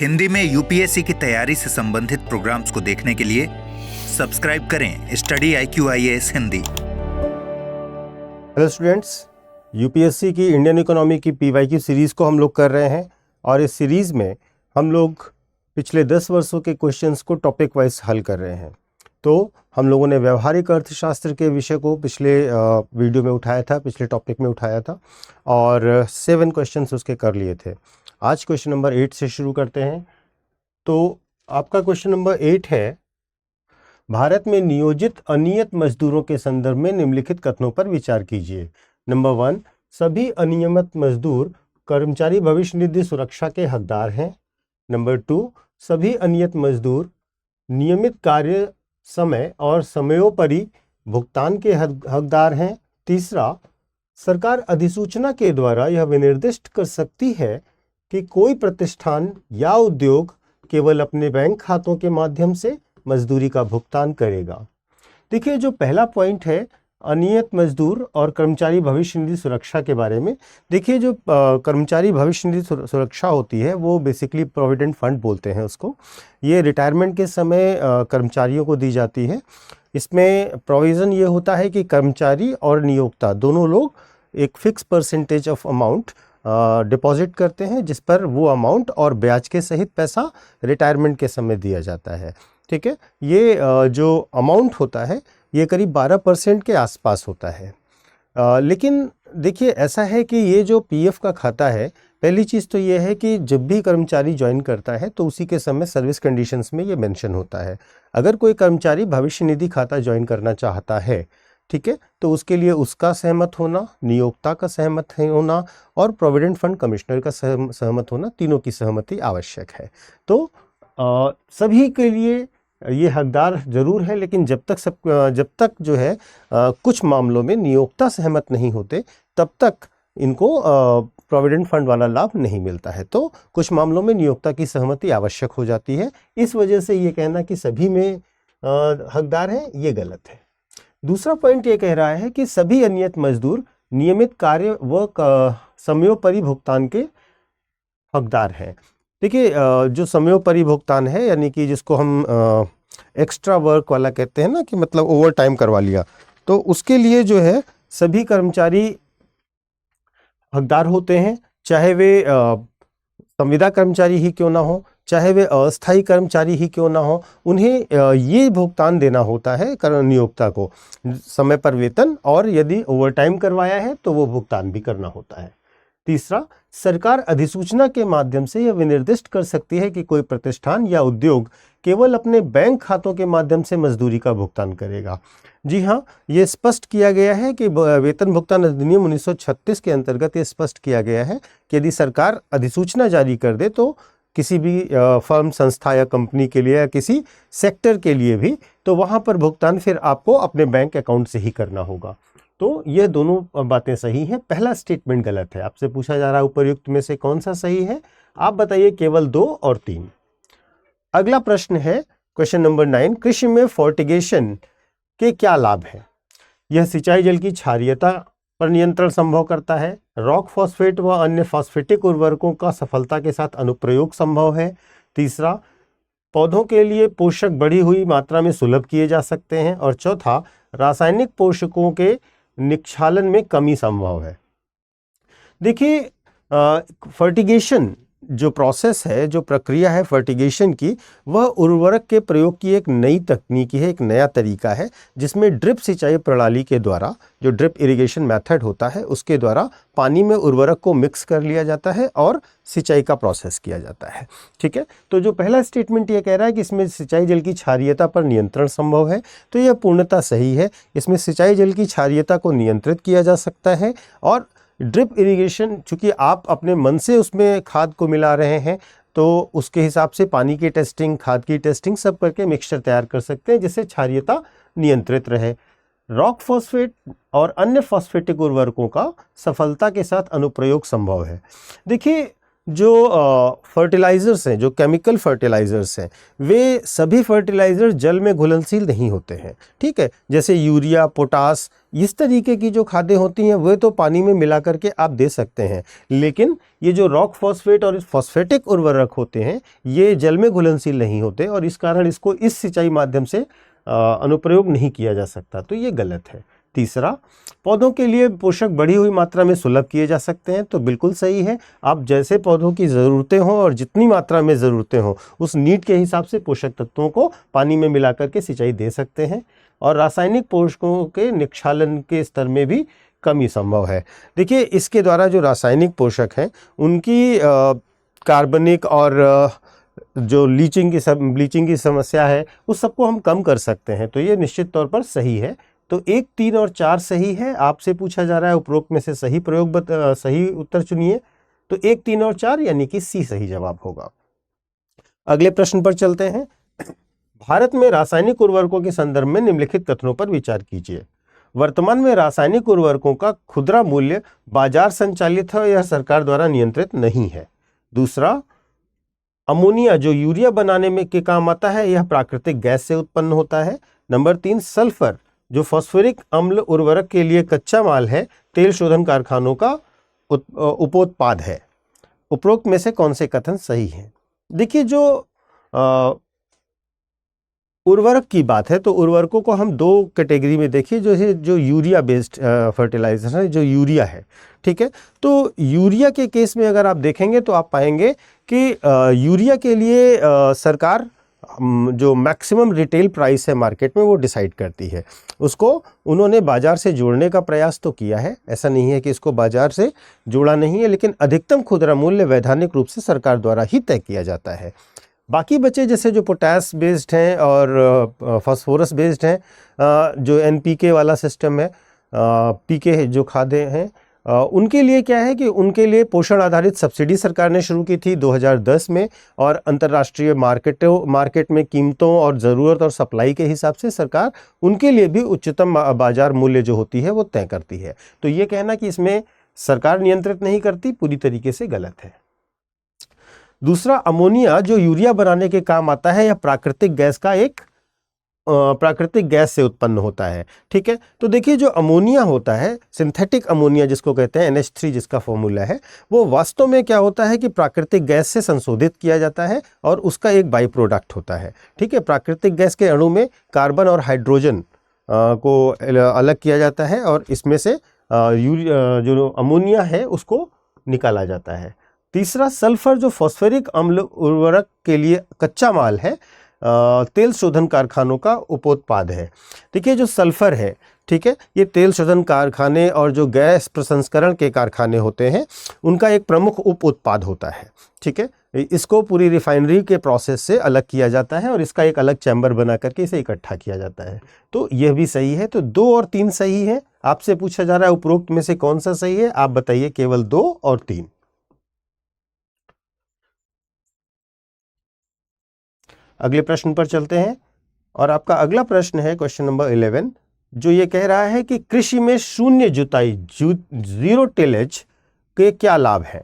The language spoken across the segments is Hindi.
हिंदी में यूपीएससी की तैयारी से संबंधित प्रोग्राम्स को देखने के लिए सब्सक्राइब करें study IQ IAS Hindi. Hello students, UPSC की इंडियन इकोनॉमी की PYQ सीरीज़ को हम लोग कर रहे हैं और इस सीरीज़ में हम लोग पिछले 10 वर्षों के क्वेश्चंस को टॉपिक वाइज हल कर रहे हैं। तो हम लोगों ने व्यवहारिक अर्थशास्त्र के विषय को पिछले वीडियो में उठाया था, पिछले टॉपिक में उठाया था और 7 क्वेश्चंस उसके कर लिए थे। आज क्वेश्चन नंबर 8 से शुरू करते हैं। तो आपका क्वेश्चन नंबर 8 है, भारत में नियोजित अनियत मजदूरों के संदर्भ में निम्नलिखित कथनों पर विचार कीजिए। नंबर 1, सभी अनियमित मजदूर कर्मचारी भविष्य निधि सुरक्षा के हकदार हैं। नंबर 2, सभी अनियत मजदूर नियमित कार्य समय और समयोपरि भुगतान के हकदार हैं। तीसरा, सरकार अधिसूचना के द्वारा यह विनिर्दिष्ट कर सकती है कि कोई प्रतिष्ठान या उद्योग केवल अपने बैंक खातों के माध्यम से मजदूरी का भुगतान करेगा। देखिए, जो पहला पॉइंट है अनियत मजदूर और कर्मचारी भविष्य निधि सुरक्षा के बारे में। देखिए, जो कर्मचारी भविष्य निधि सुरक्षा होती है वो बेसिकली प्रोविडेंट फंड बोलते हैं उसको। ये रिटायरमेंट के समय कर्मचारियों को दी जाती है। इसमें प्रोविज़न ये होता है कि कर्मचारी और नियोक्ता दोनों लोग एक fix percentage of amount deposit करते हैं, जिस पर वो अमाउंट और ब्याज के सहित पैसा रिटायरमेंट के समय दिया जाता है। ठीक है, ये जो अमाउंट होता है ये करीब 12% के आसपास होता है। लेकिन देखिए, ऐसा है कि ये जो PF का खाता है, पहली चीज़ तो ये है कि जब भी कर्मचारी ज्वाइन करता है तो उसी के समय सर्विस कंडीशंस में ये मेंशन होता है। अगर कोई कर्मचारी भविष्य निधि खाता ज्वाइन करना चाहता है, ठीक है, तो उसके लिए उसका सहमत होना, नियोक्ता का सहमत होना और प्रोविडेंट फंड कमिश्नर का सहमत होना, तीनों की सहमति आवश्यक है। तो सभी के लिए ये हकदार जरूर है, लेकिन जब तक जो है कुछ मामलों में नियोक्ता सहमत नहीं होते तब तक इनको प्रोविडेंट फंड वाला लाभ नहीं मिलता है। तो कुछ मामलों में नियोक्ता की सहमति आवश्यक हो जाती है। इस वजह से ये कहना कि सभी में हकदार हैं, ये गलत है। दूसरा पॉइंट ये कह रहा है कि सभी अनियत मजदूर नियमित कार्य व समयोपरि भुगतान के हकदार हैं। देखिए, जो समयोपरि भुगतान है, यानी कि जिसको हम एक्स्ट्रा वर्क वाला कहते हैं ना, कि मतलब ओवर टाइम करवा लिया, तो उसके लिए जो है सभी कर्मचारी हकदार होते हैं, चाहे वे संविदा कर्मचारी ही क्यों ना हो, चाहे वे अस्थायी कर्मचारी ही क्यों ना हो। उन्हें ये भुगतान देना होता है नियोक्ता को, समय पर वेतन, और यदि ओवर टाइम करवाया है तो वो भुगतान भी करना होता है। तीसरा, सरकार अधिसूचना के माध्यम से यह विनिर्दिष्ट कर सकती है कि कोई प्रतिष्ठान या उद्योग केवल अपने बैंक खातों के माध्यम से मजदूरी का भुगतान करेगा। जी हाँ, ये स्पष्ट किया गया है कि वेतन भुगतान अधिनियम 1936 के अंतर्गत ये स्पष्ट किया गया है कि यदि सरकार अधिसूचना जारी कर दे तो किसी भी फर्म, संस्था या कंपनी के लिए या किसी सेक्टर के लिए भी, तो वहाँ पर भुगतान फिर आपको अपने बैंक अकाउंट से ही करना होगा। तो ये दोनों बातें सही हैं। पहला स्टेटमेंट गलत है। आपसे पूछा जा रहा है उपर्युक्त में से कौन सा सही है, आप बताइए केवल 2 और 3। अगला प्रश्न है क्वेश्चन नंबर 9, कृषि में फोर्टिगेशन के क्या लाभ हैं? यह सिंचाई जल की क्षारीयता पर नियंत्रण संभव करता है, रॉक फॉस्फेट व अन्य फॉस्फेटिक उर्वरकों का सफलता के साथ अनुप्रयोग संभव है। तीसरा, पौधों के लिए पोषक बढ़ी हुई मात्रा में सुलभ किए जा सकते हैं। और चौथा, रासायनिक पोषकों के निक्षालन में कमी संभव है। देखिए, फर्टिगेशन जो प्रोसेस है, जो प्रक्रिया है फर्टिगेशन की, वह उर्वरक के प्रयोग की एक नई तकनीकी है, एक नया तरीका है, जिसमें ड्रिप सिंचाई प्रणाली के द्वारा, जो ड्रिप इरिगेशन मेथड होता है, उसके द्वारा पानी में उर्वरक को मिक्स कर लिया जाता है और सिंचाई का प्रोसेस किया जाता है। ठीक है, तो जो पहला स्टेटमेंट ये कह रहा है कि इसमें सिंचाई जल की क्षारीयता पर नियंत्रण संभव है, तो यह पूर्णतः सही है। इसमें सिंचाई जल की क्षारीयता को नियंत्रित किया जा सकता है और ड्रिप इरिगेशन, चूँकि आप अपने मन से उसमें खाद को मिला रहे हैं, तो उसके हिसाब से पानी की टेस्टिंग, खाद की टेस्टिंग सब करके मिक्सचर तैयार कर सकते हैं, जिससे क्षारीयता नियंत्रित रहे। रॉक फॉस्फेट और अन्य फॉस्फेटिक उर्वरकों का सफलता के साथ अनुप्रयोग संभव है। देखिए, जो फर्टिलाइज़र्स हैं, जो केमिकल फर्टिलाइज़र्स हैं, वे सभी फर्टिलाइज़र जल में घुलनशील नहीं होते हैं, ठीक है। जैसे यूरिया, पोटास, इस तरीके की जो खादें होती हैं वे तो पानी में मिला करके आप दे सकते हैं, लेकिन ये जो रॉक फॉस्फेट और फॉस्फेटिक उर्वरक होते हैं ये जल में घुलनशील नहीं होते और इस कारण इसको इस सिंचाई माध्यम से अनुप्रयोग नहीं किया जा सकता, तो ये गलत है। तीसरा, पौधों के लिए पोषक बढ़ी हुई मात्रा में सुलभ किए जा सकते हैं, तो बिल्कुल सही है। आप जैसे पौधों की ज़रूरतें हों और जितनी मात्रा में ज़रूरतें हों उस नीड के हिसाब से पोषक तत्वों को पानी में मिला करके सिंचाई दे सकते हैं और रासायनिक पोषकों के निक्षालन के स्तर में भी कमी संभव है। देखिए, इसके द्वारा जो रासायनिक पोषक हैं उनकी कार्बनिक और जो ब्लीचिंग की समस्या है उस सबको हम कम कर सकते हैं, तो ये निश्चित तौर पर सही है। तो 1, 3 और 4 सही है। आपसे पूछा जा रहा है उपरोक्त में से सही सही उत्तर चुनिए, तो 1, 3 और 4 यानी कि सी सही जवाब होगा। अगले प्रश्न पर चलते हैं। भारत में रासायनिक उर्वरकों के संदर्भ में निम्नलिखित कथनों पर विचार कीजिए। वर्तमान में रासायनिक उर्वरकों का खुदरा मूल्य बाजार संचालित है, यह सरकार द्वारा नियंत्रित नहीं है। दूसरा, अमोनिया जो यूरिया बनाने में के काम आता है यह प्राकृतिक गैस से उत्पन्न होता है। नंबर 3, सल्फर जो फॉस्फोरिक अम्ल उर्वरक के लिए कच्चा माल है, तेल शोधन कारखानों का उपोत्पाद है। उपरोक्त में से कौन से कथन सही हैं? देखिए, जो उर्वरक की बात है तो उर्वरकों को हम 2 कैटेगरी में देखिए, जो यूरिया बेस्ड फर्टिलाइजर है, जो यूरिया है, ठीक है। तो यूरिया के केस में अगर आप देखेंगे तो आप पाएंगे कि यूरिया के लिए सरकार जो मैक्सिमम रिटेल प्राइस है मार्केट में वो डिसाइड करती है। उसको उन्होंने बाजार से जोड़ने का प्रयास तो किया है, ऐसा नहीं है कि इसको बाजार से जोड़ा नहीं है, लेकिन अधिकतम खुदरा मूल्य वैधानिक रूप से सरकार द्वारा ही तय किया जाता है। बाकी बचे जैसे जो पोटास बेस्ड हैं और फास्फोरस बेस्ड हैं, जो एनपीके वाला सिस्टम है, पीके जो खादें हैं, उनके लिए क्या है कि उनके लिए पोषण आधारित सब्सिडी सरकार ने शुरू की थी 2010 में और अंतर्राष्ट्रीय मार्केट में कीमतों और ज़रूरत और सप्लाई के हिसाब से सरकार उनके लिए भी उच्चतम बाजार मूल्य जो होती है वो तय करती है। तो ये कहना कि इसमें सरकार नियंत्रित नहीं करती पूरी तरीके से गलत है। दूसरा, अमोनिया जो यूरिया बनाने के काम आता है, यह प्राकृतिक गैस से उत्पन्न होता है, ठीक है। तो देखिए, जो अमोनिया होता है, सिंथेटिक अमोनिया जिसको कहते हैं, NH3 जिसका फॉर्मूला है, वो वास्तव में क्या होता है कि प्राकृतिक गैस से संशोधित किया जाता है और उसका एक बाई प्रोडक्ट होता है, ठीक है। प्राकृतिक गैस के अणु में कार्बन और हाइड्रोजन को अलग किया जाता है और इसमें से जो अमोनिया है उसको निकाला जाता है। तीसरा, सल्फर जो फॉस्फोरिक अम्ल उर्वरक के लिए कच्चा माल है, तेल शोधन कारखानों का उपोत्पाद है। देखिए, जो सल्फर है, ठीक है, ये तेल शोधन कारखाने और जो गैस प्रसंस्करण के कारखाने होते हैं उनका एक प्रमुख उप उत्पाद होता है, ठीक है। इसको पूरी रिफाइनरी के प्रोसेस से अलग किया जाता है और इसका एक अलग चैम्बर बना करके इसे इकट्ठा किया जाता है, तो यह भी सही है। तो 2 और 3 सही है। आपसे पूछा जा रहा है उपरोक्त में से कौन सा सही है, आप बताइए केवल 2 और 3। अगले प्रश्न पर चलते हैं और आपका अगला प्रश्न है क्वेश्चन नंबर 11, जो ये कह रहा है कि कृषि में शून्य जुताई जीरो टिलेज के क्या लाभ हैं।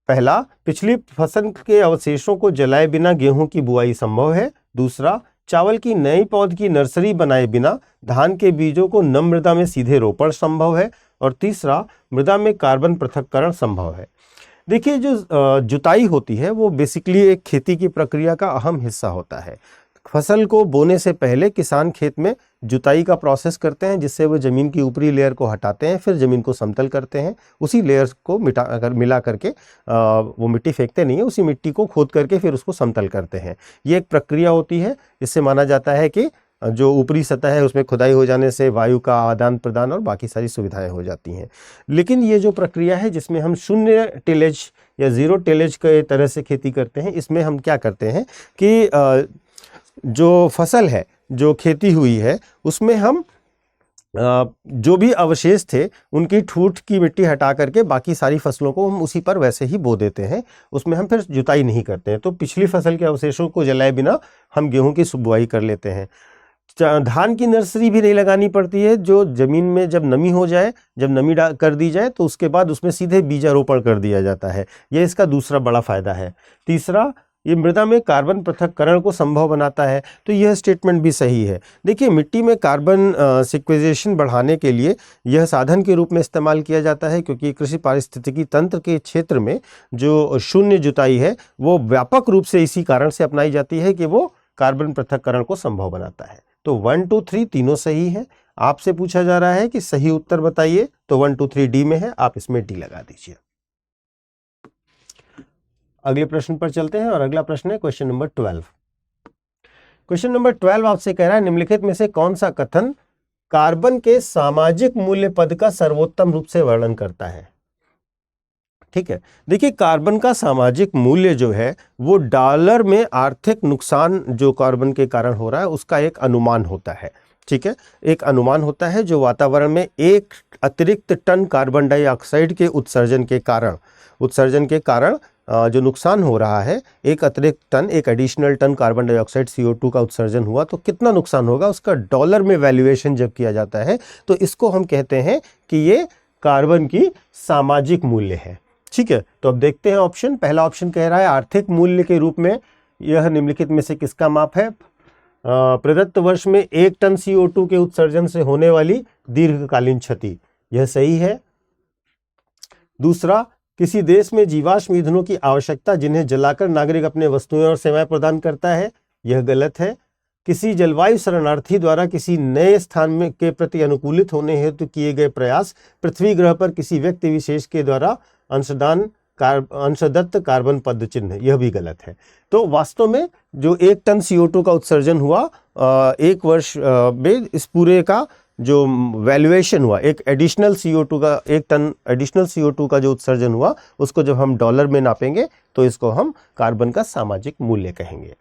पहला, पिछली फसल के अवशेषों को जलाए बिना गेहूं की बुआई संभव है। दूसरा, चावल की नई पौध की नर्सरी बनाए बिना धान के बीजों को नम मृदा में सीधे रोपण संभव है। और तीसरा, मृदा में कार्बन पृथक्करण संभव है। देखिए, जो जुताई होती है वो बेसिकली एक खेती की प्रक्रिया का अहम हिस्सा होता है। फसल को बोने से पहले किसान खेत में जुताई का प्रोसेस करते हैं, जिससे वो ज़मीन की ऊपरी लेयर को हटाते हैं, फिर ज़मीन को समतल करते हैं, उसी लेयर्स को मिला करके वो मिट्टी फेंकते नहीं है, उसी मिट्टी को खोद करके फिर उसको समतल करते हैं। ये एक प्रक्रिया होती है। इससे माना जाता है कि जो ऊपरी सतह है उसमें खुदाई हो जाने से वायु का आदान प्रदान और बाकी सारी सुविधाएं हो जाती हैं। लेकिन ये जो प्रक्रिया है जिसमें हम शून्य टिलेज या ज़ीरो टिलेज के तरह से खेती करते हैं, इसमें हम क्या करते हैं कि जो फसल है, जो खेती हुई है, उसमें हम जो भी अवशेष थे उनकी ठूठ की मिट्टी हटा करके बाकी सारी फसलों को हम उसी पर वैसे ही बो देते हैं, उसमें हम फिर जुताई नहीं करते हैं। तो पिछली फसल के अवशेषों को जलाए बिना हम गेहूं की बुआई कर लेते हैं। धान की नर्सरी भी नहीं लगानी पड़ती है, जो जमीन में जब नमी हो जाए, जब नमी कर दी जाए तो उसके बाद उसमें सीधे बीजारोपण कर दिया जाता है। यह इसका दूसरा बड़ा फायदा है। तीसरा, ये मृदा में कार्बन पृथक्करण को संभव बनाता है, तो यह स्टेटमेंट भी सही है। देखिए, मिट्टी में कार्बन सिक्वेजेशन बढ़ाने के लिए यह साधन के रूप में इस्तेमाल किया जाता है, क्योंकि कृषि पारिस्थितिकी तंत्र के क्षेत्र में जो शून्य जुताई है वो व्यापक रूप से इसी कारण से अपनाई जाती है कि वो कार्बन पृथक्करण को संभव बनाता है। तो 1, 2, 3 तीनों सही है। आपसे पूछा जा रहा है कि सही उत्तर बताइए, तो 1, 2, 3 डी में है, आप इसमें डी लगा दीजिए। अगले प्रश्न पर चलते हैं और अगला प्रश्न है क्वेश्चन नंबर 12। क्वेश्चन नंबर 12 आपसे कह रहा है, निम्नलिखित में से कौन सा कथन कार्बन के सामाजिक मूल्य पद का सर्वोत्तम रूप से वर्णन करता है? ठीक है, देखिए, कार्बन का सामाजिक मूल्य जो है वो डॉलर में आर्थिक नुकसान जो कार्बन के कारण हो रहा है उसका एक अनुमान होता है। ठीक है, एक अनुमान होता है जो वातावरण में एक अतिरिक्त टन कार्बन डाइऑक्साइड के उत्सर्जन के कारण जो नुकसान हो रहा है, एक अतिरिक्त टन, एक additional ton carbon dioxide CO2 का उत्सर्जन हुआ तो कितना नुकसान होगा, उसका डॉलर में वैल्यूएशन जब किया जाता है तो इसको हम कहते हैं कि ये कार्बन की सामाजिक मूल्य है। ठीक है, तो अब देखते हैं ऑप्शन। पहला ऑप्शन कह रहा है आर्थिक मूल्य के रूप में यह निम्नलिखित में से किसका माप है? प्रदत्त वर्ष में 1 टन CO2 के उत्सर्जन से होने वाली दीर्घकालीन क्षति, यह सही है। दूसरा, किसी देश में जीवाश्म ईंधनों की आवश्यकता जिन्हें जलाकर नागरिक अपने वस्तुएं और सेवाएं प्रदान करता है, यह गलत है। किसी जलवायु शरणार्थी द्वारा किसी नए स्थान में के प्रति अनुकूलित होने हेतु किए गए प्रयास पृथ्वी ग्रह पर किसी व्यक्ति विशेष के द्वारा अंशदत्त कार्बन पद चिन्ह, यह भी गलत है। तो वास्तव में जो 1 टन CO2 का उत्सर्जन हुआ एक वर्ष में, इस पूरे का जो वैल्यूएशन हुआ, एक एडिशनल CO2 का 1 टन एडिशनल CO2 का जो उत्सर्जन हुआ उसको जब हम डॉलर में नापेंगे तो इसको हम कार्बन का सामाजिक मूल्य कहेंगे।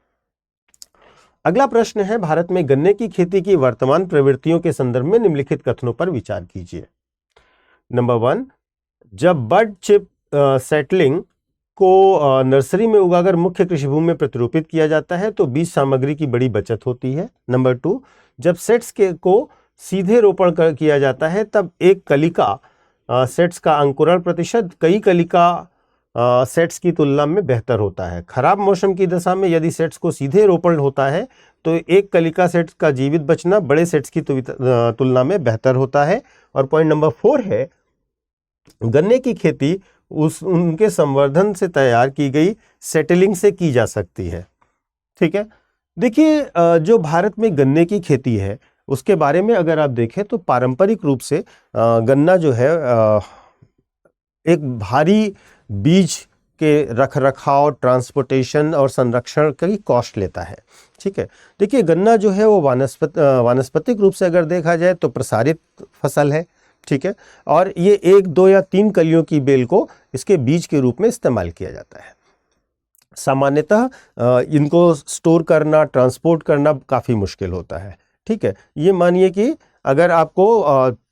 अगला प्रश्न है, भारत में गन्ने की खेती की वर्तमान प्रवृत्तियों के संदर्भ में निम्नलिखित कथनों पर विचार कीजिए। नंबर 1, जब बड चिप सेटलिंग को नर्सरी में उगाकर मुख्य कृषि भूमि में प्रतिरूपित किया जाता है तो बीज सामग्री की बड़ी बचत होती है। नंबर 2, जब सेट्स को सीधे रोपण किया जाता है तब एक कलिका सेट्स का अंकुरण प्रतिशत कई कलिका सेट्स की तुलना में बेहतर होता है। खराब मौसम की दशा में यदि सेट्स को सीधे रोपण होता है तो एक कलिका सेट्स का जीवित बचना बड़े सेट्स की तुलना में बेहतर होता है। और पॉइंट नंबर 4 है, गन्ने की खेती उनके संवर्धन से तैयार की गई सेटलिंग से की जा सकती है। ठीक है, देखिए, जो भारत में गन्ने की खेती है उसके बारे में अगर आप देखें तो पारंपरिक रूप से गन्ना जो है एक भारी बीज के रखरखाव, ट्रांसपोर्टेशन और संरक्षण की कॉस्ट लेता है। ठीक है, देखिए, गन्ना जो है वो वानस्पतिक रूप से अगर देखा जाए तो प्रसारित फसल है। ठीक है, और ये 1, 2 या 3 कलियों की बेल को इसके बीज के रूप में इस्तेमाल किया जाता है। सामान्यतः इनको स्टोर करना, ट्रांसपोर्ट करना काफ़ी मुश्किल होता है। ठीक है, ये मानिए कि अगर आपको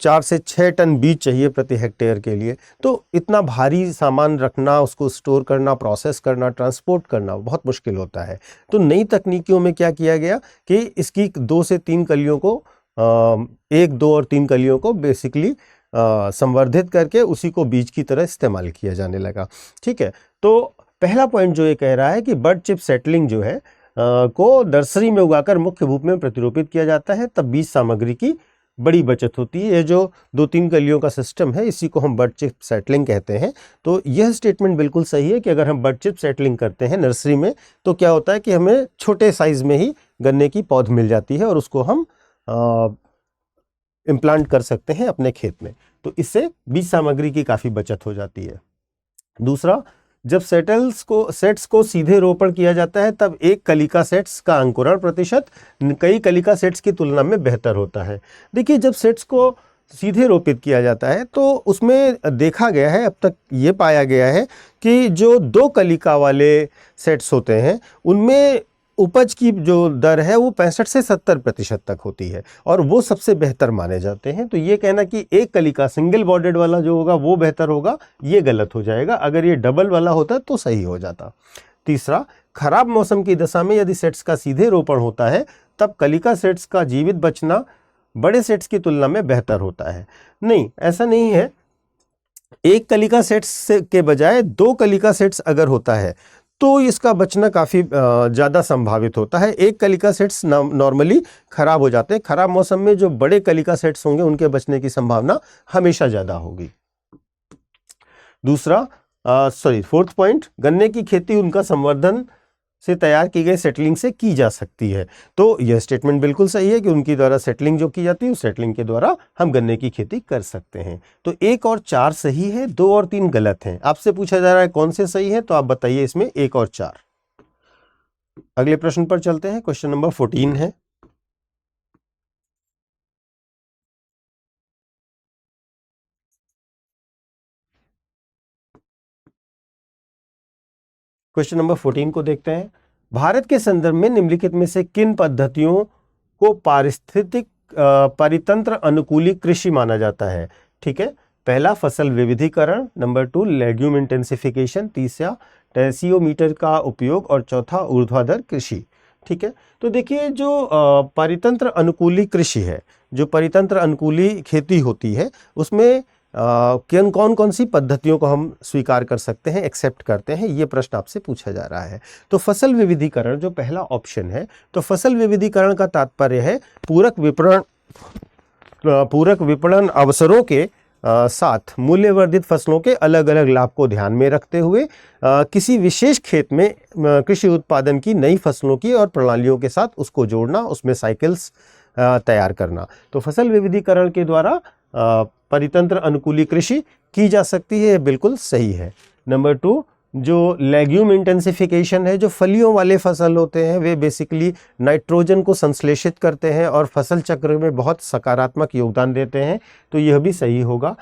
4 से 6 टन बीज चाहिए प्रति हेक्टेयर के लिए तो इतना भारी सामान रखना, उसको स्टोर करना, प्रोसेस करना, ट्रांसपोर्ट करना बहुत मुश्किल होता है। तो नई तकनीकियों में क्या किया गया कि इसकी 2 से 3 कलियों को 1, 2 और 3 कलियों को बेसिकली संवर्धित करके उसी को बीज की तरह इस्तेमाल किया जाने लगा। ठीक है, तो पहला पॉइंट जो ये कह रहा है कि बड चिप सेटलिंग जो है को नर्सरी में उगाकर मुख्य भूमि में प्रतिरूपित किया जाता है तब बीज सामग्री की बड़ी बचत होती है। ये जो 2-3 कलियों का सिस्टम है इसी को हम बड चिप सेटलिंग कहते हैं। तो यह स्टेटमेंट बिल्कुल सही है कि अगर हम बड चिप सेटलिंग करते हैं नर्सरी में तो क्या होता है कि हमें छोटे साइज में ही गन्ने की पौध मिल जाती है और उसको हम इम्प्लांट कर सकते हैं अपने खेत में। तो इससे बीज सामग्री की काफ़ी बचत हो जाती है। दूसरा, जब सेट्स को सीधे रोपण किया जाता है तब एक कलिका सेट्स का अंकुरण प्रतिशत कई कलिका सेट्स की तुलना में बेहतर होता है। देखिए, जब सेट्स को सीधे रोपित किया जाता है तो उसमें देखा गया है, अब तक ये पाया गया है कि जो 2 कलिका वाले सेट्स होते हैं उनमें उपज की जो दर है वो 65 से 70% तक होती है और वो सबसे बेहतर माने जाते हैं। तो ये कहना कि एक कलिका सिंगल बॉर्डेड वाला जो होगा वो बेहतर होगा, ये गलत हो जाएगा। अगर ये डबल वाला होता तो सही हो जाता। तीसरा, खराब मौसम की दशा में यदि सेट्स का सीधे रोपण होता है तब कलिका सेट्स का जीवित बचना बड़े सेट्स की तुलना में बेहतर होता है। नहीं, ऐसा नहीं है। एक कलिका सेट्स के बजाय 2 कलिका सेट्स अगर होता है तो इसका बचना काफ़ी ज़्यादा संभावित होता है। एक कलिका सेट्स नॉर्मली खराब हो जाते हैं। खराब मौसम में जो बड़े कलिका सेट्स होंगे उनके बचने की संभावना हमेशा ज़्यादा होगी। फोर्थ पॉइंट, गन्ने की खेती उनका संवर्धन से तैयार की गई सेटलिंग से की जा सकती है। तो यह स्टेटमेंट बिल्कुल सही है कि उनकी द्वारा सेटलिंग जो की जाती है उस सेटलिंग के द्वारा हम गन्ने की खेती कर सकते हैं। तो 1 और 4 सही है, 2 और 3 गलत हैं। आपसे पूछा जा रहा है कौन से सही है, तो आप बताइए इसमें 1 और 4। अगले प्रश्न पर चलते हैं। क्वेश्चन नंबर 14 है। क्वेश्चन नंबर 14 को देखते हैं। भारत के संदर्भ में निम्नलिखित में से किन पद्धतियों को पारिस्थितिक परितंत्र अनुकूली कृषि माना जाता है? ठीक है, पहला फसल विविधीकरण, नंबर 2 लेग्यूम इंटेंसिफिकेशन, तीसरा टेंसियोमीटर का उपयोग और चौथा ऊर्ध्वाधर कृषि। ठीक है, तो देखिए जो परितंत्र अनुकूली कृषि है, जो परितंत्र अनुकूली खेती होती है, उसमें कौन कौन सी पद्धतियों को हम स्वीकार कर सकते हैं, एक्सेप्ट करते हैं, ये प्रश्न आपसे पूछा जा रहा है। तो फसल विविधीकरण जो पहला ऑप्शन है, तो फसल विविधीकरण का तात्पर्य है पूरक विपणन अवसरों के साथ मूल्यवर्धित फसलों के अलग अलग लाभ को ध्यान में रखते हुए किसी विशेष खेत में कृषि उत्पादन की नई फसलों की और प्रणालियों के साथ उसको जोड़ना, उसमें साइकिल्स तैयार करना। तो फसल विविधीकरण के द्वारा परितंत्र अनुकूली कृषि की जा सकती है, बिल्कुल सही है। नंबर 2 जो लेग्यूम इंटेंसिफिकेशन है, जो फलियों वाले फसल होते हैं वे बेसिकली नाइट्रोजन को संश्लेषित करते हैं और फसल चक्र में बहुत सकारात्मक योगदान देते हैं, तो यह भी सही होगा।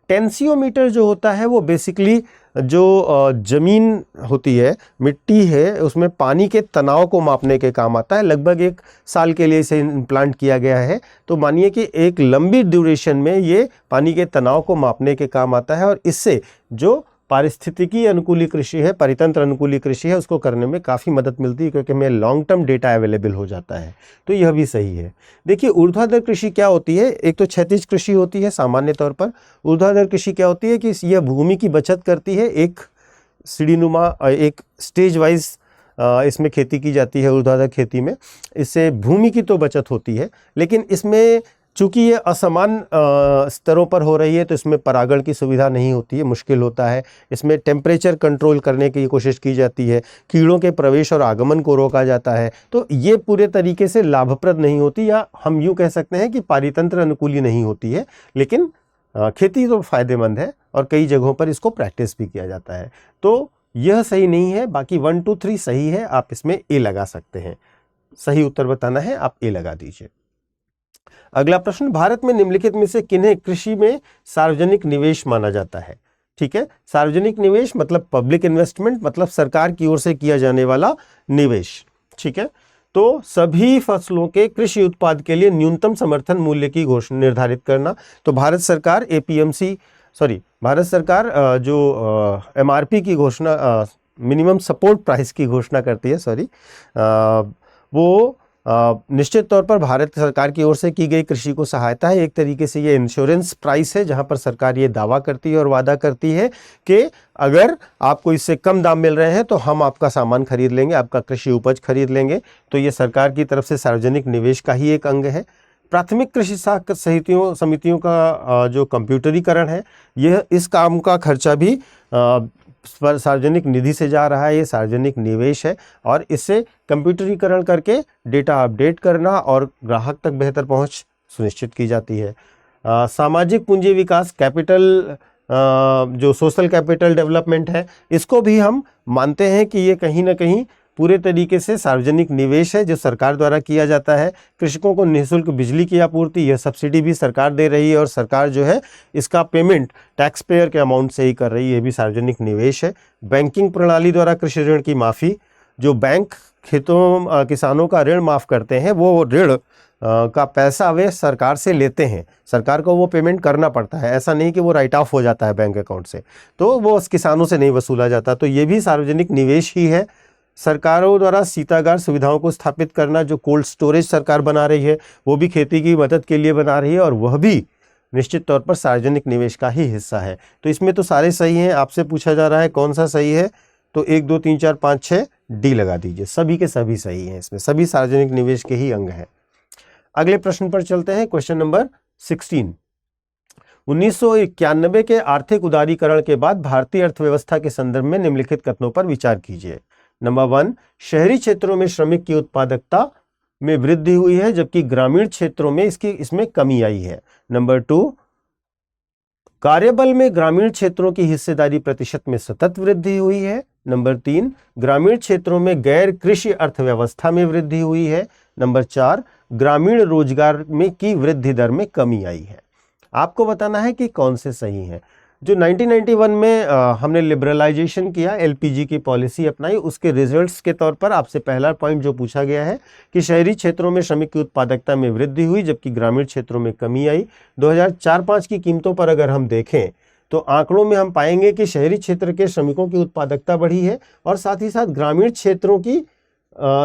टेंसियोमीटर जो होता है वो बेसिकली जो जमीन होती है, मिट्टी है, उसमें पानी के तनाव को मापने के काम आता है। लगभग 1 साल के लिए इसे इम्प्लांट किया गया है, तो मानिए कि एक लंबी ड्यूरेशन में ये पानी के तनाव को मापने के काम आता है और इससे जो पारिस्थितिकी अनुकूली कृषि है, परितंत्र अनुकूली कृषि है, उसको करने में काफ़ी मदद मिलती है क्योंकि हमें लॉन्ग टर्म डेटा अवेलेबल हो जाता है। तो यह भी सही है। देखिए ऊर्ध्वाधर कृषि क्या होती है? एक तो क्षैतिज कृषि होती है सामान्य तौर पर। ऊर्ध्वाधर कृषि क्या होती है कि यह भूमि की बचत करती है, एक सीढ़ीनुमा एक स्टेज वाइज इसमें खेती की जाती है ऊर्ध्वाधर खेती में। इससे भूमि की तो बचत होती है, लेकिन इसमें चूँकि ये असमान स्तरों पर हो रही है तो इसमें परागण की सुविधा नहीं होती है, मुश्किल होता है। इसमें टेम्परेचर कंट्रोल करने की कोशिश की जाती है, कीड़ों के प्रवेश और आगमन को रोका जाता है, तो ये पूरे तरीके से लाभप्रद नहीं होती, या हम यूँ कह सकते हैं कि पारितंत्र अनुकूली नहीं होती है। लेकिन खेती तो फ़ायदेमंद है और कई जगहों पर इसको प्रैक्टिस भी किया जाता है। तो यह सही नहीं है, बाकी 1 2 3 सही है। आप इसमें ए लगा सकते हैं। सही उत्तर बताना है, आप ए लगा दीजिए। अगला प्रश्न, भारत में निम्नलिखित में से किन्हें कृषि में सार्वजनिक निवेश माना जाता है? ठीक है, सार्वजनिक निवेश मतलब पब्लिक इन्वेस्टमेंट, मतलब सरकार की ओर से किया जाने वाला निवेश। ठीक है, तो सभी फसलों के कृषि उत्पाद के लिए न्यूनतम समर्थन मूल्य की घोषणा निर्धारित करना। तो भारत सरकार जो MRP की घोषणा, मिनिमम सपोर्ट प्राइस की घोषणा करती है, वो निश्चित तौर पर भारत सरकार की ओर से की गई कृषि को सहायता है। एक तरीके से ये इंश्योरेंस प्राइस है, जहां पर सरकार ये दावा करती है और वादा करती है कि अगर आपको इससे कम दाम मिल रहे हैं तो हम आपका सामान खरीद लेंगे, आपका कृषि उपज खरीद लेंगे। तो ये सरकार की तरफ से सार्वजनिक निवेश का ही एक अंग है। प्राथमिक कृषि समितियों का जो कंप्यूटरीकरण है, यह इस काम का खर्चा भी सार्वजनिक निधि से जा रहा है। ये सार्वजनिक निवेश है और इससे कंप्यूटरीकरण करके डेटा अपडेट करना और ग्राहक तक बेहतर पहुंच सुनिश्चित की जाती है। सामाजिक पूंजी विकास कैपिटल, जो सोशल कैपिटल डेवलपमेंट है, इसको भी हम मानते हैं कि ये कहीं ना कहीं पूरे तरीके से सार्वजनिक निवेश है जो सरकार द्वारा किया जाता है। कृषकों को निःशुल्क बिजली की आपूर्ति, यह सब्सिडी भी सरकार दे रही है और सरकार जो है इसका पेमेंट टैक्स पेयर के अमाउंट से ही कर रही है, ये भी सार्वजनिक निवेश है। बैंकिंग प्रणाली द्वारा कृषि ऋण की माफ़ी, जो बैंक किसानों का ऋण माफ़ करते हैं, वो ऋण का पैसा वे सरकार से लेते हैं, सरकार को वो पेमेंट करना पड़ता है। ऐसा नहीं कि वो राइट ऑफ हो जाता है बैंक अकाउंट से, तो वो किसानों से नहीं वसूला जाता। तो ये भी सार्वजनिक निवेश ही है। सरकारों द्वारा शीतागार सुविधाओं को स्थापित करना, जो कोल्ड स्टोरेज सरकार बना रही है वो भी खेती की मदद के लिए बना रही है और वह भी निश्चित तौर पर सार्वजनिक निवेश का ही हिस्सा है। तो इसमें तो सारे सही हैं। आपसे पूछा जा रहा है कौन सा सही है, तो 1 2 3 4 5 6 डी लगा दीजिए। सभी के सभी सही हैं, इसमें सभी सार्वजनिक निवेश के ही अंग हैं। अगले प्रश्न पर चलते हैं, क्वेश्चन नंबर 16। 1991 के आर्थिक उदारीकरण के बाद भारतीय अर्थव्यवस्था के संदर्भ में निम्नलिखित कथनों पर विचार कीजिए। नंबर 1, शहरी क्षेत्रों में श्रमिक की उत्पादकता में वृद्धि हुई है जबकि ग्रामीण क्षेत्रों में इसमें कमी आई है। नंबर 2, कार्यबल में ग्रामीण क्षेत्रों की हिस्सेदारी प्रतिशत में सतत वृद्धि हुई है। नंबर 3, ग्रामीण क्षेत्रों में गैर कृषि अर्थव्यवस्था में वृद्धि हुई है। नंबर 4, ग्रामीण रोजगार में की वृद्धि दर में कमी आई है। आपको बताना है कि कौन से सही हैं। जो 1991 में हमने लिबरलाइजेशन किया, एलपीजी की पॉलिसी अपनाई, उसके रिजल्ट्स के तौर पर आपसे पहला पॉइंट जो पूछा गया है कि शहरी क्षेत्रों में श्रमिक की उत्पादकता में वृद्धि हुई जबकि ग्रामीण क्षेत्रों में कमी आई। 2004-05 की कीमतों पर अगर हम देखें तो आंकड़ों में हम पाएंगे कि शहरी क्षेत्र के श्रमिकों की उत्पादकता बढ़ी है और साथ ही साथ ग्रामीण क्षेत्रों की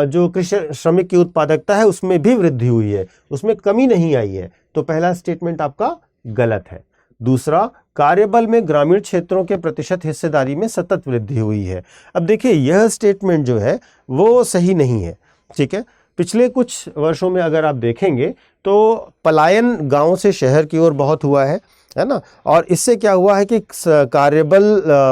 जो कृषि श्रमिक की उत्पादकता है उसमें भी वृद्धि हुई है, उसमें कमी नहीं आई है। तो पहला स्टेटमेंट आपका गलत है। दूसरा, कार्यबल में ग्रामीण क्षेत्रों के प्रतिशत हिस्सेदारी में सतत वृद्धि हुई है। अब देखिए यह स्टेटमेंट जो है वो सही नहीं है, ठीक है। पिछले कुछ वर्षों में अगर आप देखेंगे तो पलायन गांव से शहर की ओर बहुत हुआ है ना, और इससे क्या हुआ है कि कार्यबल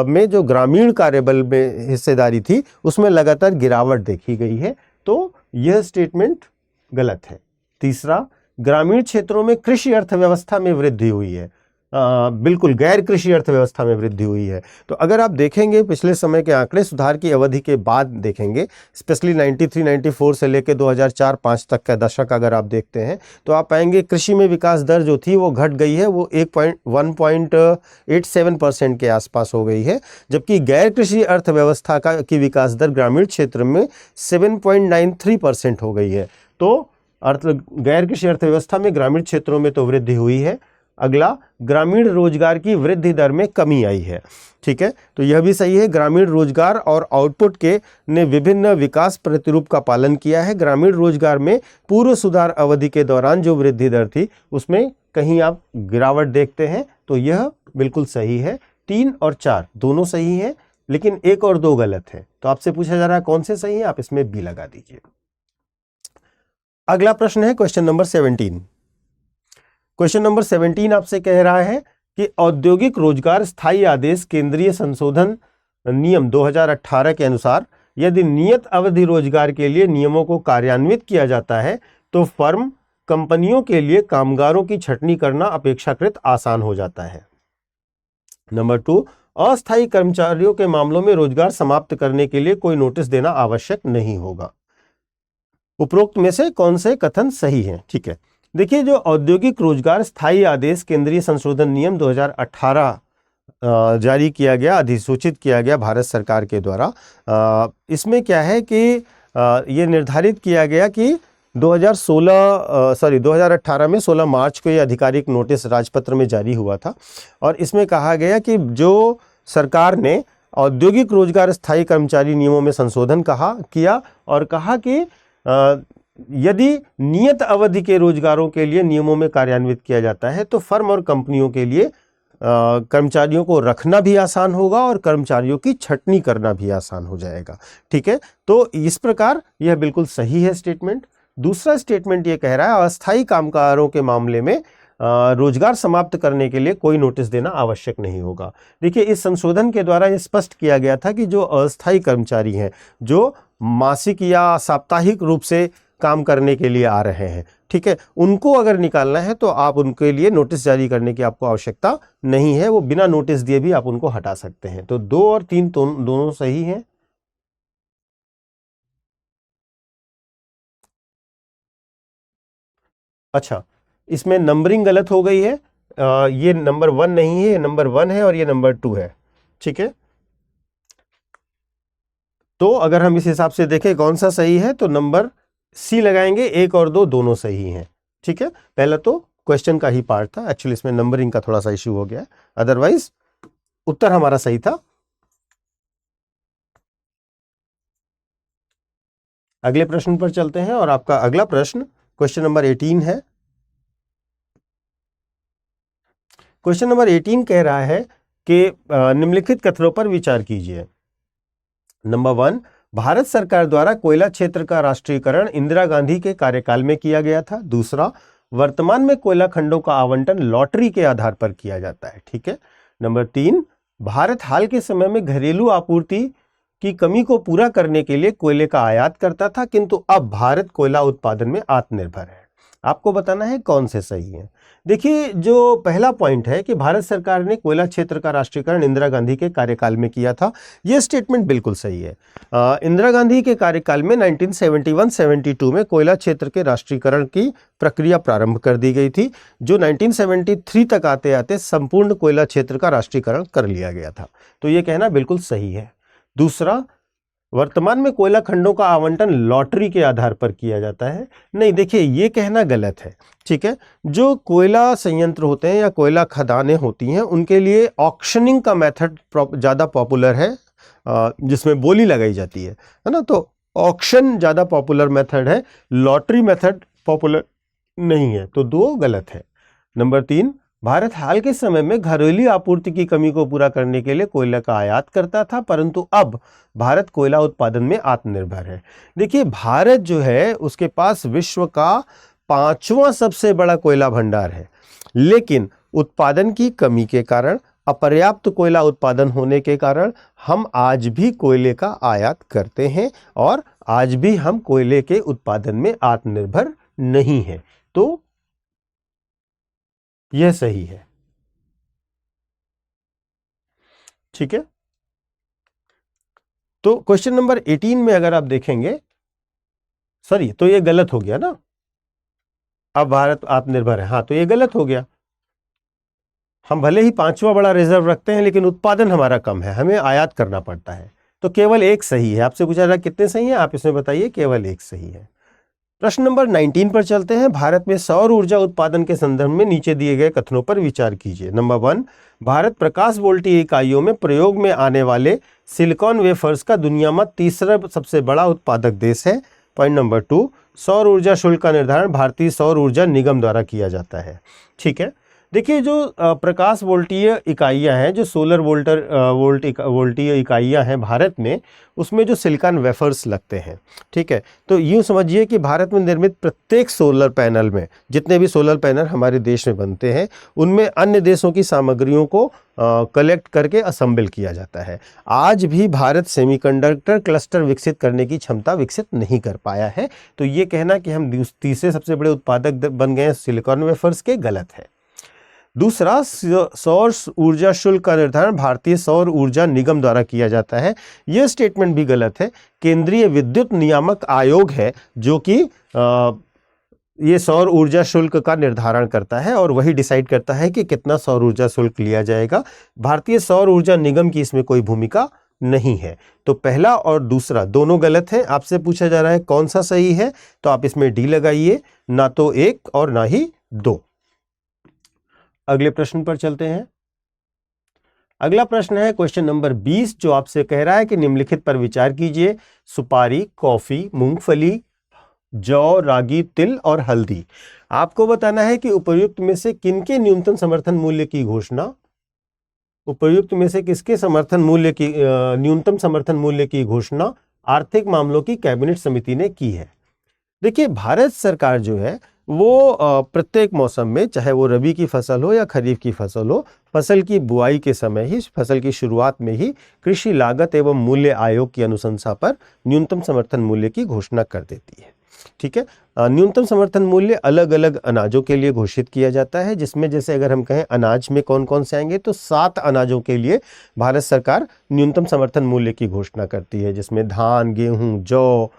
में जो ग्रामीण कार्यबल में हिस्सेदारी थी उसमें लगातार गिरावट देखी गई है। तो यह स्टेटमेंट गलत है। तीसरा, ग्रामीण क्षेत्रों में कृषि अर्थव्यवस्था में वृद्धि हुई है, बिल्कुल गैर कृषि अर्थव्यवस्था में वृद्धि हुई है। तो अगर आप देखेंगे पिछले समय के आंकड़े सुधार की अवधि के बाद देखेंगे, स्पेशली 93-94 से लेकर 2004-05 तक का दशक अगर आप देखते हैं तो आप पाएंगे कृषि में विकास दर जो थी वो घट गई है, वो 1.87% के आसपास हो गई है, जबकि गैर कृषि अर्थव्यवस्था की विकास दर ग्रामीण क्षेत्र में 7.93% हो गई है। तो गैर कृषि अर्थव्यवस्था में ग्रामीण क्षेत्रों में तो वृद्धि हुई है। अगला, ग्रामीण रोजगार की वृद्धि दर में कमी आई है, ठीक है। तो यह भी सही है। ग्रामीण रोजगार और आउटपुट के ने विभिन्न विकास प्रतिरूप का पालन किया है। ग्रामीण रोजगार में पूर्व सुधार अवधि के दौरान जो वृद्धि दर थी उसमें कहीं आप गिरावट देखते हैं, तो यह बिल्कुल सही है। 3 और 4 दोनों सही हैं, लेकिन 1 और 2 गलत है। तो आपसे पूछा जा रहा है कौन से सही है, आप इसमें बी लगा दीजिए। अगला प्रश्न है क्वेश्चन नंबर 17। क्वेश्चन नंबर 17 आपसे कह रहा है कि औद्योगिक रोजगार स्थायी आदेश केंद्रीय संशोधन नियम 2018 के अनुसार यदि नियत अवधि रोजगार के लिए नियमों को कार्यान्वित किया जाता है तो फर्म कंपनियों के लिए कामगारों की छंटनी करना अपेक्षाकृत आसान हो जाता है। नंबर 2, अस्थायी कर्मचारियों के मामलों में रोजगार समाप्त करने के लिए कोई नोटिस देना आवश्यक नहीं होगा। उपरोक्त में से कौन से कथन सही हैं? ठीक है, देखिए जो औद्योगिक रोजगार स्थायी आदेश केंद्रीय संशोधन नियम 2018 जारी किया गया, अधिसूचित किया गया भारत सरकार के द्वारा, इसमें क्या है कि ये निर्धारित किया गया कि 2018 में 16 मार्च को ये आधिकारिक नोटिस राजपत्र में जारी हुआ था और इसमें कहा गया कि जो सरकार ने औद्योगिक रोजगार स्थायी कर्मचारी नियमों में संशोधन किया और कहा कि यदि नियत अवधि के रोजगारों के लिए नियमों में कार्यान्वित किया जाता है तो फर्म और कंपनियों के लिए कर्मचारियों को रखना भी आसान होगा और कर्मचारियों की छंटनी करना भी आसान हो जाएगा। ठीक है, तो इस प्रकार यह बिल्कुल सही है स्टेटमेंट। दूसरा स्टेटमेंट ये कह रहा है अस्थायी कामगारों के मामले में रोजगार समाप्त करने के लिए कोई नोटिस देना आवश्यक नहीं होगा। देखिए इस संशोधन के द्वारा ये स्पष्ट किया गया था कि जो अस्थायी कर्मचारी हैं, जो मासिक या साप्ताहिक रूप से काम करने के लिए आ रहे हैं, ठीक है, उनको अगर निकालना है तो आप उनके लिए नोटिस जारी करने की आपको आवश्यकता नहीं है, वो बिना नोटिस दिए भी आप उनको हटा सकते हैं। तो 2 और 3 दोनों सही हैं। अच्छा, इसमें नंबरिंग गलत हो गई है, ये नंबर 1 नहीं है, ये नंबर 1 है और ये नंबर 2 है। ठीक है, तो अगर हम इस हिसाब से देखें कौन सा सही है तो नंबर सी लगाएंगे। 1 और 2 दोनों सही हैं। ठीक है, पहला तो क्वेश्चन का ही पार्ट था, एक्चुअली इसमें नंबरिंग का थोड़ा सा इश्यू हो गया, अदरवाइज उत्तर हमारा सही था। अगले प्रश्न पर चलते हैं और आपका अगला प्रश्न क्वेश्चन नंबर 18 है। क्वेश्चन नंबर 18 कह रहा है कि निम्नलिखित कथनों पर विचार कीजिए। नंबर 1, भारत सरकार द्वारा कोयला क्षेत्र का राष्ट्रीयकरण इंदिरा गांधी के कार्यकाल में किया गया था। दूसरा, वर्तमान में कोयला खंडों का आवंटन लॉटरी के आधार पर किया जाता है। ठीक है। नंबर 3, भारत हाल के समय में घरेलू आपूर्ति की कमी को पूरा करने के लिए कोयले का आयात करता था, किंतु अब भारत कोयला उत्पादन में आत्मनिर्भर है। आपको बताना है कौन से सही है। देखिए, जो पहला पॉइंट है कि भारत सरकार ने कोयला क्षेत्र का राष्ट्रीयकरण इंदिरा गांधी के कार्यकाल में किया था, यह स्टेटमेंट बिल्कुल सही है। इंदिरा गांधी के कार्यकाल में 1971-72 में कोयला क्षेत्र के राष्ट्रीयकरण की प्रक्रिया प्रारंभ कर दी गई थी, जो 1973 तक आते आते संपूर्ण कोयला क्षेत्र का राष्ट्रीयकरण कर लिया गया था। तो यह कहना बिल्कुल सही है। दूसरा, वर्तमान में कोयला खंडों का आवंटन लॉटरी के आधार पर किया जाता है, नहीं, देखिए ये कहना गलत है। ठीक है। जो कोयला संयंत्र होते हैं या कोयला खदानें होती हैं, उनके लिए ऑक्शनिंग का मेथड ज़्यादा पॉपुलर है, जिसमें बोली लगाई जाती है ना। तो ऑक्शन ज़्यादा पॉपुलर मेथड है, लॉटरी मेथड पॉपुलर नहीं है। तो 2 गलत है। नंबर 3, भारत हाल के समय में घरेलू आपूर्ति की कमी को पूरा करने के लिए कोयला का आयात करता था, परंतु अब भारत कोयला उत्पादन में आत्मनिर्भर है। देखिए, भारत जो है उसके पास विश्व का 5वां सबसे बड़ा कोयला भंडार है, लेकिन उत्पादन की कमी के कारण, अपर्याप्त कोयला उत्पादन होने के कारण हम आज भी कोयले का आयात करते हैं और आज भी हम कोयले के उत्पादन में आत्मनिर्भर नहीं है। तो यह सही है। ठीक है। तो क्वेश्चन नंबर 18 में अगर आप देखेंगे, सॉरी, तो ये गलत हो गया ना, अब भारत आत्मनिर्भर है। हाँ, तो ये गलत हो गया। हम भले ही 5वां बड़ा रिजर्व रखते हैं, लेकिन उत्पादन हमारा कम है, हमें आयात करना पड़ता है। तो केवल 1 सही है। आपसे पूछा जाए कितने सही हैं, आप इसमें बताइए, केवल 1 सही है। प्रश्न नंबर 19 पर चलते हैं। भारत में सौर ऊर्जा उत्पादन के संदर्भ में नीचे दिए गए कथनों पर विचार कीजिए। नंबर 1, भारत प्रकाश वोल्टीय इकाइयों में प्रयोग में आने वाले सिलिकॉन वेफर्स का दुनिया में तीसरा सबसे बड़ा उत्पादक देश है। पॉइंट नंबर 2, सौर ऊर्जा शुल्क का निर्धारण भारतीय सौर ऊर्जा निगम द्वारा किया जाता है। ठीक है। देखिए, जो प्रकाश वोल्टीय इकाइयां हैं, जो सोलर वोल्टीय इकाइयां हैं भारत में, उसमें जो सिलिकॉन वेफर्स लगते हैं। ठीक है। तो यूँ समझिए कि भारत में निर्मित प्रत्येक सोलर पैनल में, जितने भी सोलर पैनल हमारे देश में बनते हैं, उनमें अन्य देशों की सामग्रियों को कलेक्ट करके असेंबल किया जाता है। आज भी भारत सेमीकंडक्टर क्लस्टर विकसित करने की क्षमता विकसित नहीं कर पाया है। तो ये कहना कि हम तीसरे सबसे बड़े उत्पादक बन गए हैं सिलिकॉन वेफर्स के, गलत है। दूसरा, सौर ऊर्जा शुल्क का निर्धारण भारतीय सौर ऊर्जा निगम द्वारा किया जाता है। यह स्टेटमेंट भी गलत है। केंद्रीय विद्युत नियामक आयोग है जो कि ये सौर ऊर्जा शुल्क का निर्धारण करता है और वही डिसाइड करता है कि कितना सौर ऊर्जा शुल्क लिया जाएगा। भारतीय सौर ऊर्जा निगम की इसमें कोई भूमिका नहीं है। तो पहला और दूसरा दोनों गलत हैं। आपसे पूछा जा रहा है कौन सा सही है, तो आप इसमें डी लगाइए, ना तो 1 और ना ही 2। अगले प्रश्न पर चलते हैं। अगला प्रश्न है क्वेश्चन नंबर 20, जो आपसे कह रहा है कि निम्नलिखित पर विचार कीजिए। सुपारी, कॉफी, मूंगफली, जौ, रागी, तिल और हल्दी। आपको बताना है कि उपर्युक्त में से किनके न्यूनतम समर्थन मूल्य की घोषणा, उपर्युक्त में से किसके न्यूनतम समर्थन मूल्य की घोषणा आर्थिक मामलों की कैबिनेट समिति ने की है। देखिए, भारत सरकार जो है वो प्रत्येक मौसम में, चाहे वो रबी की फसल हो या खरीफ की फसल हो, फसल की बुआई के समय ही, फसल की शुरुआत में ही कृषि लागत एवं मूल्य आयोग की अनुशंसा पर न्यूनतम समर्थन मूल्य की घोषणा कर देती है। ठीक है। न्यूनतम समर्थन मूल्य अलग अलग अनाजों के लिए घोषित किया जाता है, जिसमें जैसे अगर हम कहें अनाज में कौन कौन से आएंगे, तो 7 अनाजों के लिए भारत सरकार न्यूनतम समर्थन मूल्य की घोषणा करती है, जिसमें धान, गेहूँ, जौ,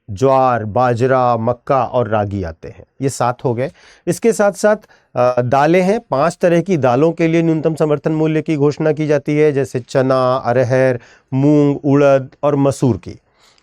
ज्वार, बाजरा, मक्का और रागी आते हैं। ये 7 हो गए। इसके साथ साथ दालें हैं। 5 तरह की दालों के लिए न्यूनतम समर्थन मूल्य की घोषणा की जाती है, जैसे चना, अरहर, मूंग, उड़द और मसूर की।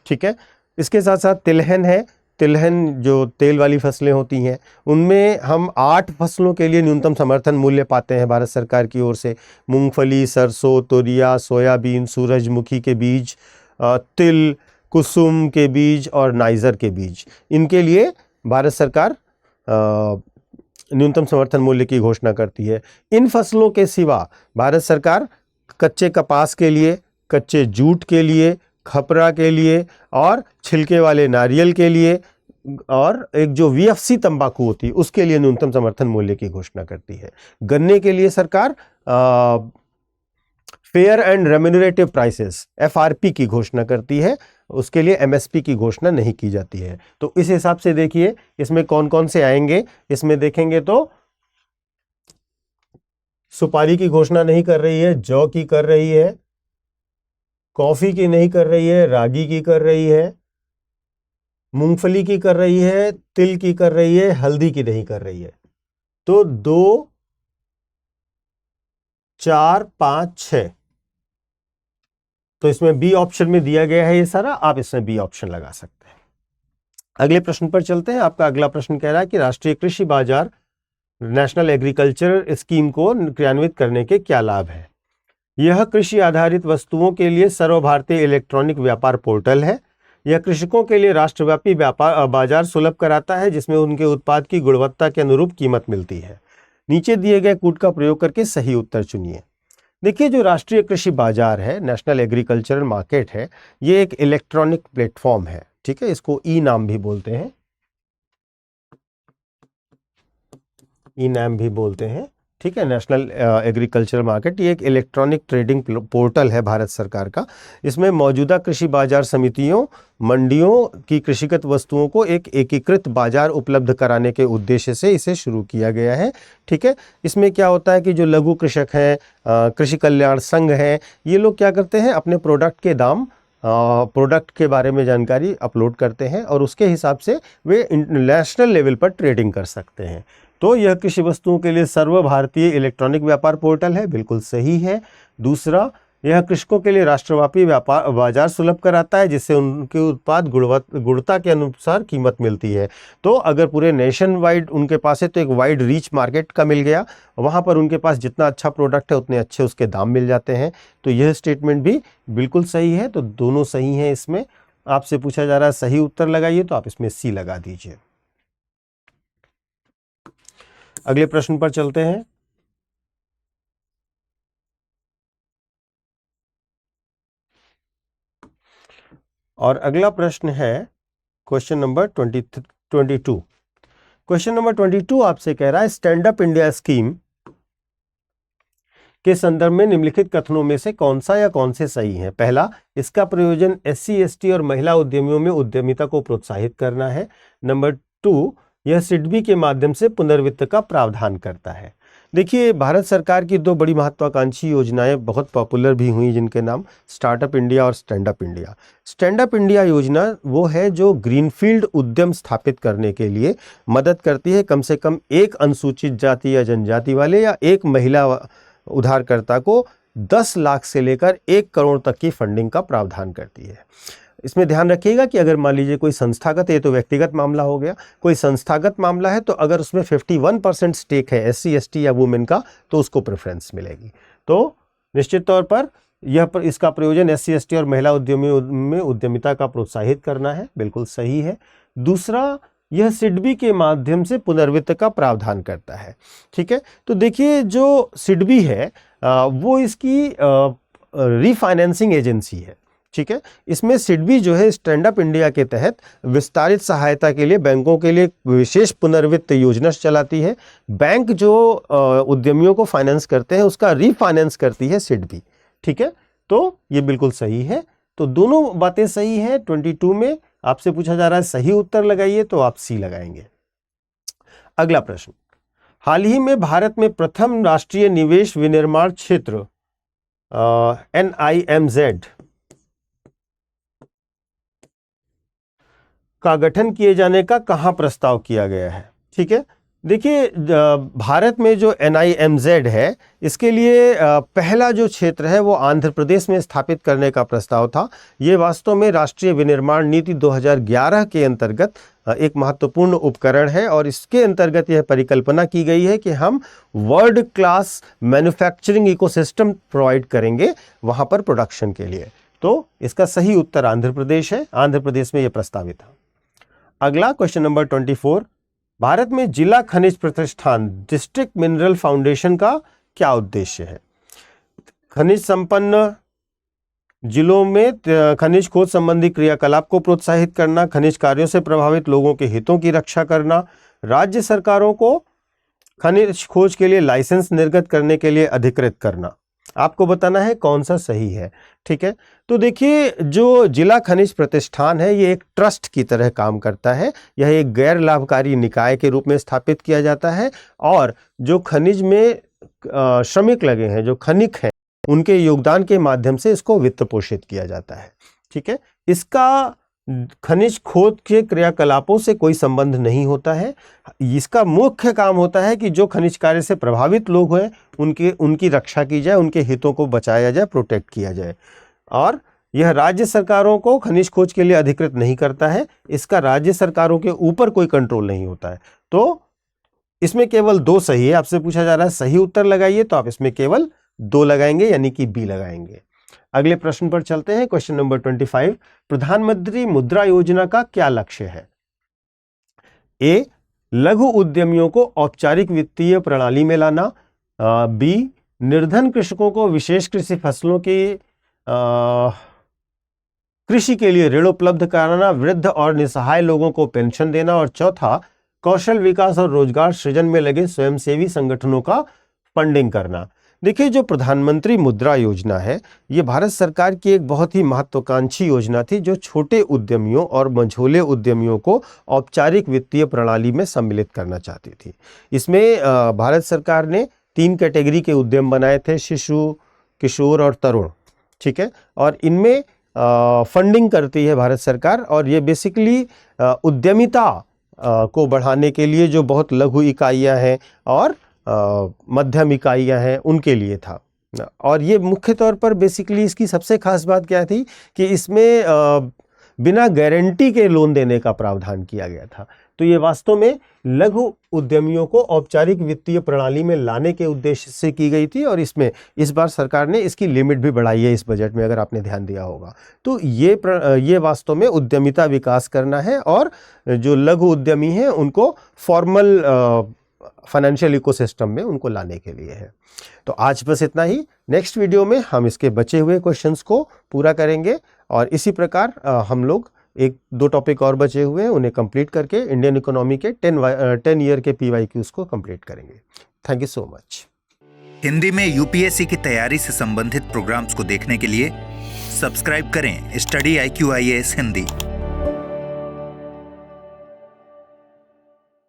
ठीक है। इसके साथ साथ तिलहन है। तिलहन जो तेल वाली फसलें होती हैं, उनमें हम 8 फसलों के लिए न्यूनतम समर्थन मूल्य पाते हैं भारत सरकार की ओर से। मूंगफली, सरसों, तोरिया, सोयाबीन, सूरजमुखी के बीज, तिल, कुसुम के बीज और नाइजर के बीज, इनके लिए भारत सरकार न्यूनतम समर्थन मूल्य की घोषणा करती है। इन फसलों के सिवा भारत सरकार कच्चे कपास के लिए, कच्चे जूट के लिए, खपरा के लिए और छिलके वाले नारियल के लिए और एक जो VFC तंबाकू होती है उसके लिए न्यूनतम समर्थन मूल्य की घोषणा करती है। गन्ने के लिए सरकार fair and remunerative prices FRP की घोषणा करती है, उसके लिए MSP की घोषणा नहीं की जाती है। तो इस हिसाब से देखिए इसमें कौन कौन से आएंगे। इसमें देखेंगे तो सुपारी की घोषणा नहीं कर रही है, जौ की कर रही है, कॉफी की नहीं कर रही है, रागी की कर रही है, मूंगफली की कर रही है, तिल की कर रही है, हल्दी की नहीं कर रही है। तो 2, 4, 5, 6, तो इसमें बी ऑप्शन में दिया गया है ये सारा, आप इसमें बी ऑप्शन लगा सकते हैं। अगले प्रश्न पर चलते हैं। आपका अगला प्रश्न कह रहा है कि राष्ट्रीय कृषि बाजार नेशनल एग्रीकल्चर स्कीम को क्रियान्वित करने के क्या लाभ है। यह कृषि आधारित वस्तुओं के लिए सर्वभारतीय इलेक्ट्रॉनिक व्यापार पोर्टल है। यह कृषकों के लिए राष्ट्रव्यापी व्यापार बाजार सुलभ कराता है जिसमें उनके उत्पाद की गुणवत्ता के अनुरूप कीमत मिलती है। नीचे दिए गए कूट का प्रयोग करके सही उत्तर चुनिए। देखिए, जो राष्ट्रीय कृषि बाजार है, नेशनल एग्रीकल्चरल मार्केट है, ये एक इलेक्ट्रॉनिक प्लेटफॉर्म है। ठीक है, इसको ई नाम भी बोलते हैं, ई नाम भी बोलते हैं। ठीक है, नेशनल एग्रीकल्चरल मार्केट ये एक इलेक्ट्रॉनिक ट्रेडिंग पोर्टल है भारत सरकार का। इसमें मौजूदा कृषि बाजार समितियों, मंडियों की कृषिगत वस्तुओं को एक एकीकृत बाजार उपलब्ध कराने के उद्देश्य से इसे शुरू किया गया है। ठीक है, इसमें क्या होता है कि जो लघु कृषक हैं, कृषि कल्याण संघ हैं, ये लोग क्या करते हैं, अपने प्रोडक्ट के दाम, प्रोडक्ट के बारे में जानकारी अपलोड करते हैं और उसके हिसाब से वे नेशनल लेवल पर ट्रेडिंग कर सकते हैं। तो यह कृषि वस्तुओं के लिए सर्वभारतीय इलेक्ट्रॉनिक व्यापार पोर्टल है, बिल्कुल सही है। दूसरा, यह कृषकों के लिए राष्ट्रव्यापी व्यापार बाजार सुलभ कराता है जिससे उनके उत्पाद गुणवत्ता के अनुसार कीमत मिलती है। तो अगर पूरे नेशन वाइड उनके पास है तो एक वाइड रीच मार्केट का मिल गया, वहाँ पर उनके पास जितना अच्छा प्रोडक्ट है उतने अच्छे उसके दाम मिल जाते हैं। तो यह स्टेटमेंट भी बिल्कुल सही है। तो दोनों सही हैं। इसमें आपसे पूछा जा रहा है सही उत्तर लगाइए, तो आप इसमें सी लगा दीजिए। अगले प्रश्न पर चलते हैं। और अगला प्रश्न है क्वेश्चन नंबर 22। क्वेश्चन नंबर 22 आपसे कह रहा है स्टैंड अप इंडिया स्कीम के संदर्भ में निम्नलिखित कथनों में से कौन सा या कौन से सही हैं। पहला, इसका प्रयोजन SC, ST और महिला उद्यमियों में उद्यमिता को प्रोत्साहित करना है। नंबर 2, यह सिडबी के माध्यम से पुनर्वित्त का प्रावधान करता है। देखिए, भारत सरकार की 2 बड़ी महत्वाकांक्षी योजनाएं बहुत पॉपुलर भी हुई जिनके नाम स्टार्टअप इंडिया और stand up India. Stand up India योजना वो है जो ग्रीनफील्ड उद्यम स्थापित करने के लिए मदद करती है। कम से कम एक अनुसूचित जाति या जनजाति वाले या एक महिला उधारकर्ता को 10 लाख से लेकर 1 करोड़ तक की फंडिंग का प्रावधान करती है। इसमें ध्यान रखिएगा कि अगर मान लीजिए कोई संस्थागत है, तो व्यक्तिगत मामला हो गया, कोई संस्थागत मामला है तो अगर उसमें 51% स्टेक है SC, ST या वुमेन का तो उसको प्रेफरेंस मिलेगी। तो निश्चित तौर पर इसका प्रयोजन SC, ST और महिला उद्यमियों में उद्यमिता का प्रोत्साहित करना है, बिल्कुल सही है। दूसरा, यह सिडबी के माध्यम से पुनर्वित्त का प्रावधान करता है। ठीक है, तो देखिए जो सिडबी है वो इसकी रीफाइनेंसिंग एजेंसी है। ठीक है, इसमें सिडबी जो है स्टैंड अप इंडिया के तहत विस्तारित सहायता के लिए बैंकों के लिए विशेष पुनर्वित्त योजना चलाती है। बैंक जो उद्यमियों को फाइनेंस करते हैं उसका रीफाइनेंस करती है सिडबी। ठीक है, तो ये बिल्कुल सही है। तो दोनों बातें सही हैं। 22 में आपसे पूछा जा रहा है सही उत्तर लगाइए, तो आप सी लगाएंगे। अगला प्रश्न, हाल ही में भारत में प्रथम राष्ट्रीय निवेश विनिर्माण क्षेत्र NIMZ का गठन किए जाने का कहां प्रस्ताव किया गया है। ठीक है, देखिए भारत में जो NIMZ है इसके लिए पहला जो क्षेत्र है वो आंध्र प्रदेश में स्थापित करने का प्रस्ताव था। ये वास्तव में राष्ट्रीय विनिर्माण नीति 2011 के अंतर्गत एक महत्वपूर्ण उपकरण है और इसके अंतर्गत यह परिकल्पना की गई है कि हम world class manufacturing ecosystem provide करेंगे वहाँ पर प्रोडक्शन के लिए। तो इसका सही उत्तर आंध्र प्रदेश है। आंध्र प्रदेश में यह प्रस्तावित है। अगला क्वेश्चन नंबर 24, भारत में जिला खनिज प्रतिष्ठान डिस्ट्रिक्ट मिनरल फाउंडेशन का क्या उद्देश्य है? खनिज संपन्न जिलों में खनिज खोज संबंधी क्रियाकलाप को प्रोत्साहित करना, खनिज कार्यों से प्रभावित लोगों के हितों की रक्षा करना, राज्य सरकारों को खनिज खोज के लिए लाइसेंस निर्गत करने के लिए अधिकृत करना। आपको बताना है कौन सा सही है। ठीक है, तो देखिए जो जिला खनिज प्रतिष्ठान है ये एक ट्रस्ट की तरह काम करता है। यह एक गैर लाभकारी निकाय के रूप में स्थापित किया जाता है और जो खनिज में श्रमिक लगे हैं, जो खनिक हैं, उनके योगदान के माध्यम से इसको वित्त पोषित किया जाता है। ठीक है, इसका खनिज खोद के क्रियाकलापों से कोई संबंध नहीं होता है। इसका मुख्य काम होता है कि जो खनिज कार्य से प्रभावित लोग हैं उनकी रक्षा की जाए, उनके हितों को बचाया जाए, प्रोटेक्ट किया जाए। और यह राज्य सरकारों को खनिज खोज के लिए अधिकृत नहीं करता है। इसका राज्य सरकारों के ऊपर कोई कंट्रोल नहीं होता है। तो इसमें केवल 2 सही है। आपसे पूछा जा रहा है सही उत्तर लगाइए, तो आप इसमें केवल 2 लगाएंगे, यानी कि बी लगाएंगे। अगले प्रश्न पर चलते हैं। क्वेश्चन नंबर 25, प्रधानमंत्री मुद्रा योजना का क्या लक्ष्य है? ए, लघु उद्यमियों को औपचारिक वित्तीय प्रणाली में लाना, बी, निर्धन कृषकों को विशेष कृषि फसलों की कृषि के लिए ऋण उपलब्ध कराना, वृद्ध और निसहाय लोगों को पेंशन देना, और चौथा, कौशल विकास और रोजगार सृजन में लगे स्वयंसेवी संगठनों का फंडिंग करना। देखिए जो प्रधानमंत्री मुद्रा योजना है ये भारत सरकार की एक बहुत ही महत्वाकांक्षी योजना थी जो छोटे उद्यमियों और मझोले उद्यमियों को औपचारिक वित्तीय प्रणाली में सम्मिलित करना चाहती थी। इसमें भारत सरकार ने 3 कैटेगरी के उद्यम बनाए थे, शिशु, किशोर और तरुण। ठीक है, और इनमें फंडिंग करती है भारत सरकार, और ये बेसिकली उद्यमिता को बढ़ाने के लिए जो बहुत लघु इकाइयां हैं और मध्यम इकाइयां हैं उनके लिए था। और ये मुख्य तौर पर बेसिकली इसकी सबसे खास बात क्या थी कि इसमें बिना गारंटी के लोन देने का प्रावधान किया गया था। तो ये वास्तव में लघु उद्यमियों को औपचारिक वित्तीय प्रणाली में लाने के उद्देश्य से की गई थी, और इसमें इस बार सरकार ने इसकी लिमिट भी बढ़ाई है इस बजट में, अगर आपने ध्यान दिया होगा। तो ये वास्तव में उद्यमिता विकास करना है और जो लघु उद्यमी हैं उनको फॉर्मल फाइनेंशियल इकोसिस्टम में उनको लाने के लिए है। तो आज बस इतना ही। नेक्स्ट वीडियो में हम इसके बचे हुए क्वेश्चंस को पूरा करेंगे, और इसी प्रकार हम लोग 1-2 टॉपिक और बचे हुए हैं उन्हें कंप्लीट करके इंडियन इकोनॉमी के 10 ईयर के PYQs को कंप्लीट करेंगे। Thank you so much. Hindi में UPSC की तैयारी से संबंधित प्रोग्राम्स को देखने के लिए सब्सक्राइब करें स्टडी IQ IAS हिंदी।